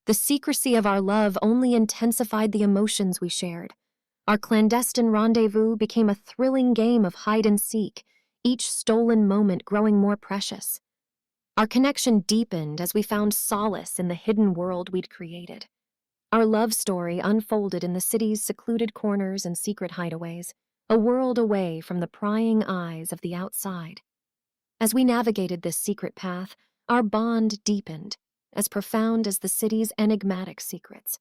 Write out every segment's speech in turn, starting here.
The secrecy of our love only intensified the emotions we shared. Our clandestine rendezvous became a thrilling game of hide and seek, each stolen moment growing more precious. Our connection deepened as we found solace in the hidden world we'd created. Our love story unfolded in the city's secluded corners and secret hideaways, a world away from the prying eyes of the outside. As we navigated this secret path, our bond deepened, as profound as the city's enigmatic secrets.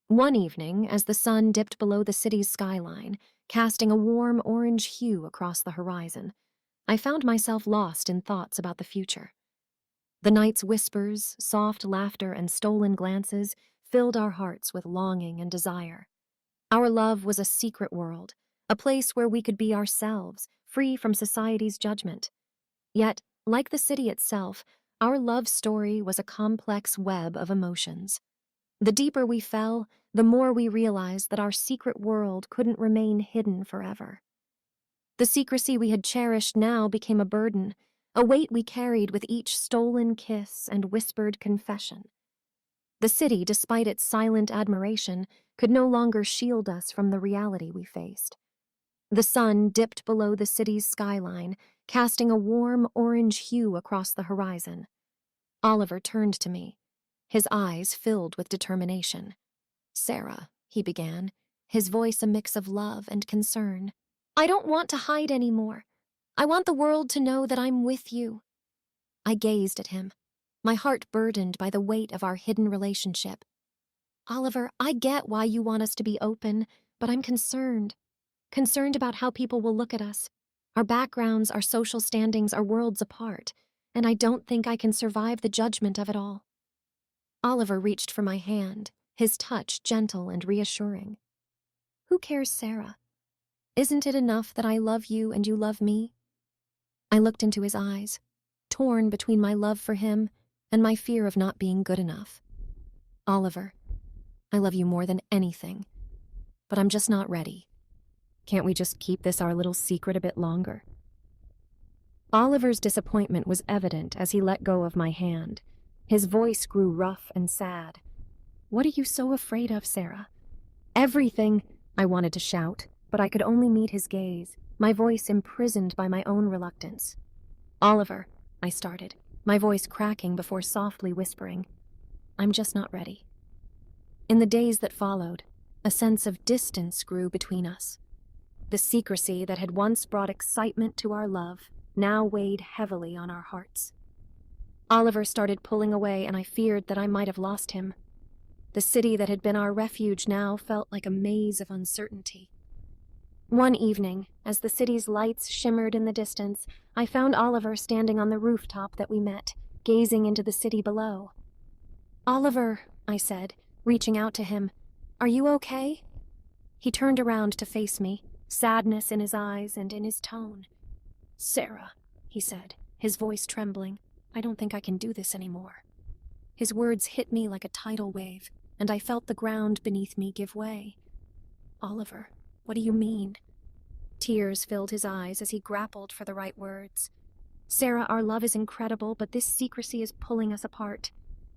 One evening, as the sun dipped below the city's skyline, casting a warm orange hue across the horizon, I found myself lost in thoughts about the future. The night's whispers, soft laughter, and stolen glances filled our hearts with longing and desire. Our love was a secret world, a place where we could be ourselves, free from society's judgment. Yet, like the city itself, our love story was a complex web of emotions. The deeper we fell, the more we realized that our secret world couldn't remain hidden forever. The secrecy we had cherished now became a burden, a weight we carried with each stolen kiss and whispered confession. The city, despite its silent admiration, could no longer shield us from the reality we faced. The sun dipped below the city's skyline, casting a warm orange hue across the horizon. Oliver turned to me, his eyes filled with determination. "Sarah," he began, his voice a mix of love and concern. "I don't want to hide anymore. I want the world to know that I'm with you." I gazed at him, my heart burdened by the weight of our hidden relationship. "Oliver, I get why you want us to be open, but I'm concerned. Concerned about how people will look at us. Our backgrounds, our social standings are worlds apart, and I don't think I can survive the judgment of it all." Oliver reached for my hand, his touch gentle and reassuring. "Who cares, Sarah? Isn't it enough that I love you and you love me?" I looked into his eyes, torn between my love for him and my fear of not being good enough. "Oliver, I love you more than anything, but I'm just not ready. Can't we just keep this our little secret a bit longer?" Oliver's disappointment was evident as he let go of my hand. His voice grew rough and sad. "What are you so afraid of, Sarah?" "Everything," I wanted to shout, but I could only meet his gaze, my voice imprisoned by my own reluctance. "Oliver," I started, my voice cracking before softly whispering, "I'm just not ready." In the days that followed, a sense of distance grew between us. The secrecy that had once brought excitement to our love now weighed heavily on our hearts. Oliver started pulling away, and I feared that I might have lost him. The city that had been our refuge now felt like a maze of uncertainty. One evening, as the city's lights shimmered in the distance, I found Oliver standing on the rooftop that we met, gazing into the city below. "Oliver," I said, reaching out to him, "are you okay?" He turned around to face me, sadness in his eyes and in his tone. "Sarah," he said, his voice trembling, "I don't think I can do this anymore." His words hit me like a tidal wave, and I felt the ground beneath me give way. "Oliver, what do you mean?" Tears filled his eyes as he grappled for the right words. "Sarah, our love is incredible, but this secrecy is pulling us apart.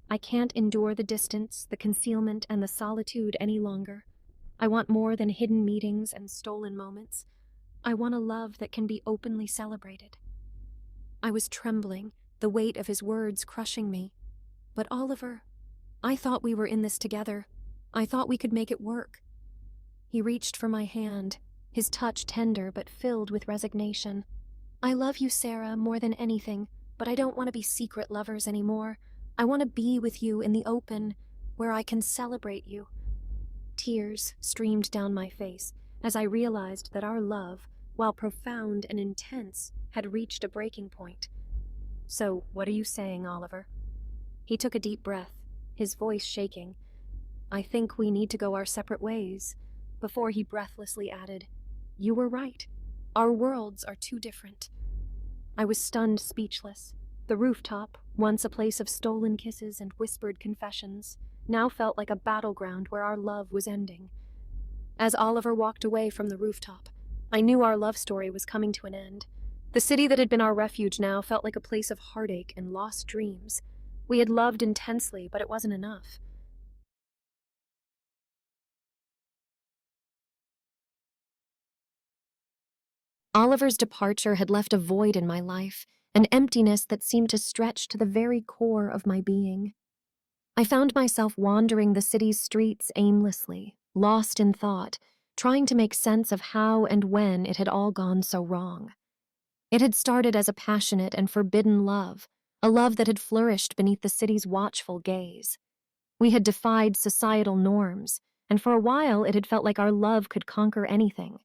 I can't endure the distance, the concealment, and the solitude any longer. I want more than hidden meetings and stolen moments. I want a love that can be openly celebrated." I was trembling, the weight of his words crushing me. "But Oliver, I thought we were in this together. I thought we could make it work." He reached for my hand, his touch tender but filled with resignation. "I love you, Sarah, more than anything, but I don't want to be secret lovers anymore. I want to be with you in the open, where I can celebrate you." Tears streamed down my face as I realized that our love, while profound and intense, had reached a breaking point. "So, what are you saying, Oliver?" He took a deep breath, his voice shaking. "I think we need to go our separate ways," before he breathlessly added, "You were right. Our worlds are too different." I was stunned speechless. The rooftop, once a place of stolen kisses and whispered confessions, now felt like a battleground where our love was ending. As Oliver walked away from the rooftop, I knew our love story was coming to an end. The city that had been our refuge now felt like a place of heartache and lost dreams. We had loved intensely, but it wasn't enough. Oliver's departure had left a void in my life, an emptiness that seemed to stretch to the very core of my being. I found myself wandering the city's streets aimlessly, lost in thought, trying to make sense of how and when it had all gone so wrong. It had started as a passionate and forbidden love, a love that had flourished beneath the city's watchful gaze. We had defied societal norms, and for a while it had felt like our love could conquer anything.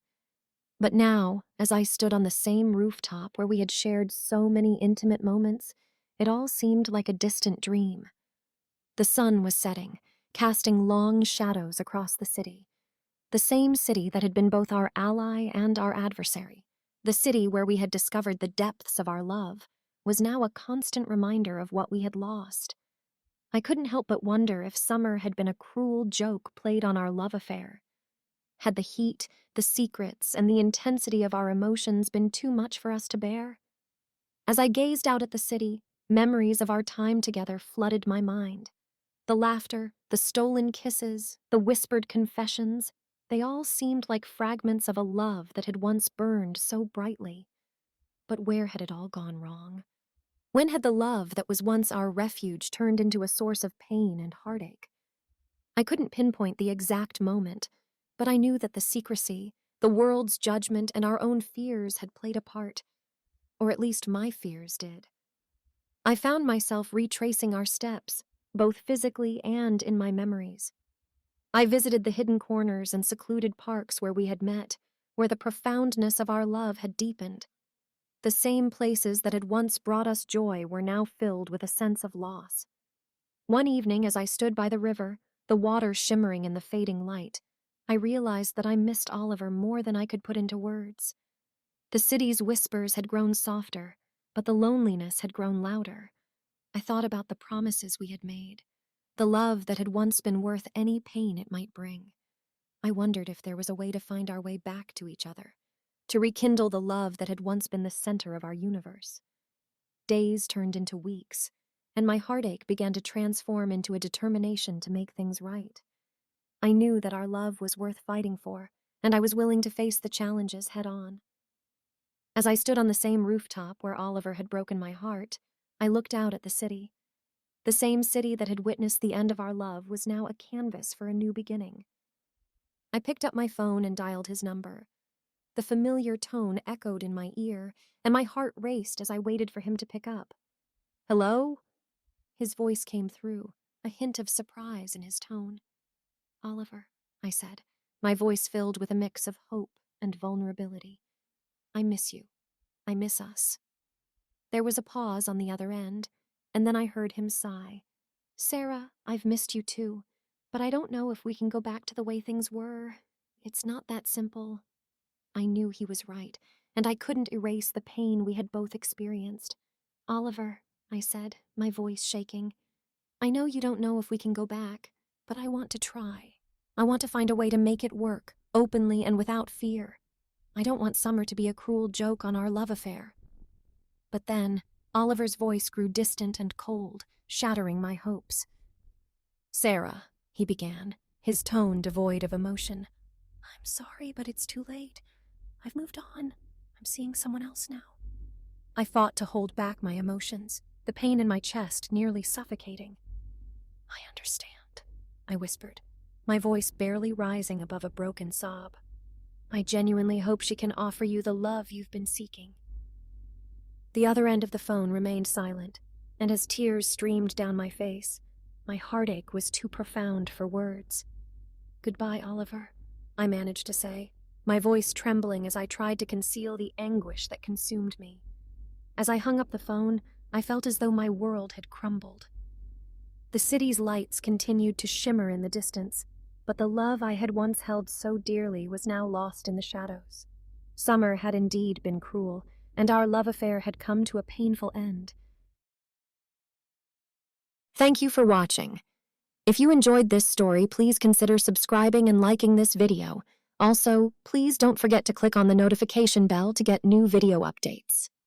But now, as I stood on the same rooftop where we had shared so many intimate moments, it all seemed like a distant dream. The sun was setting, casting long shadows across the city. The same city that had been both our ally and our adversary, the city where we had discovered the depths of our love, was now a constant reminder of what we had lost. I couldn't help but wonder if summer had been a cruel joke played on our love affair. Had the heat, the secrets, and the intensity of our emotions been too much for us to bear? As I gazed out at the city, memories of our time together flooded my mind. The laughter, the stolen kisses, the whispered confessions, they all seemed like fragments of a love that had once burned so brightly. But where had it all gone wrong? When had the love that was once our refuge turned into a source of pain and heartache? I couldn't pinpoint the exact moment, but I knew that the secrecy, the world's judgment, and our own fears had played a part. Or at least my fears did. I found myself retracing our steps, both physically and in my memories. I visited the hidden corners and secluded parks where we had met, where the profoundness of our love had deepened. The same places that had once brought us joy were now filled with a sense of loss. One evening, as I stood by the river, the water shimmering in the fading light, I realized that I missed Oliver more than I could put into words. The city's whispers had grown softer, but the loneliness had grown louder. I thought about the promises we had made, the love that had once been worth any pain it might bring. I wondered if there was a way to find our way back to each other, to rekindle the love that had once been the center of our universe. Days turned into weeks, and my heartache began to transform into a determination to make things right. I knew that our love was worth fighting for, and I was willing to face the challenges head on. As I stood on the same rooftop where Oliver had broken my heart, I looked out at the city. The same city that had witnessed the end of our love was now a canvas for a new beginning. I picked up my phone and dialed his number. The familiar tone echoed in my ear, and my heart raced as I waited for him to pick up. "Hello?" His voice came through, a hint of surprise in his tone. "Oliver," I said, my voice filled with a mix of hope and vulnerability. "I miss you. I miss us." There was a pause on the other end, and then I heard him sigh. "Sarah, I've missed you too, but I don't know if we can go back to the way things were. It's not that simple." I knew he was right, and I couldn't erase the pain we had both experienced. "Oliver," I said, my voice shaking, "I know you don't know if we can go back, but I want to try. I want to find a way to make it work, openly and without fear. I don't want summer to be a cruel joke on our love affair." But then, Oliver's voice grew distant and cold, shattering my hopes. "Sarah," he began, his tone devoid of emotion. "I'm sorry, but it's too late. I've moved on. I'm seeing someone else now." I fought to hold back my emotions, the pain in my chest nearly suffocating. "I understand," I whispered, my voice barely rising above a broken sob. "I genuinely hope she can offer you the love you've been seeking." The other end of the phone remained silent, and as tears streamed down my face, my heartache was too profound for words. "Goodbye, Oliver," I managed to say, my voice trembling as I tried to conceal the anguish that consumed me. As I hung up the phone, I felt as though my world had crumbled. The city's lights continued to shimmer in the distance, but the love I had once held so dearly was now lost in the shadows. Summer had indeed been cruel, and our love affair had come to a painful end. Thank you for watching. If you enjoyed this story, please consider subscribing and liking this video. Also, please don't forget to click on the notification bell to get new video updates.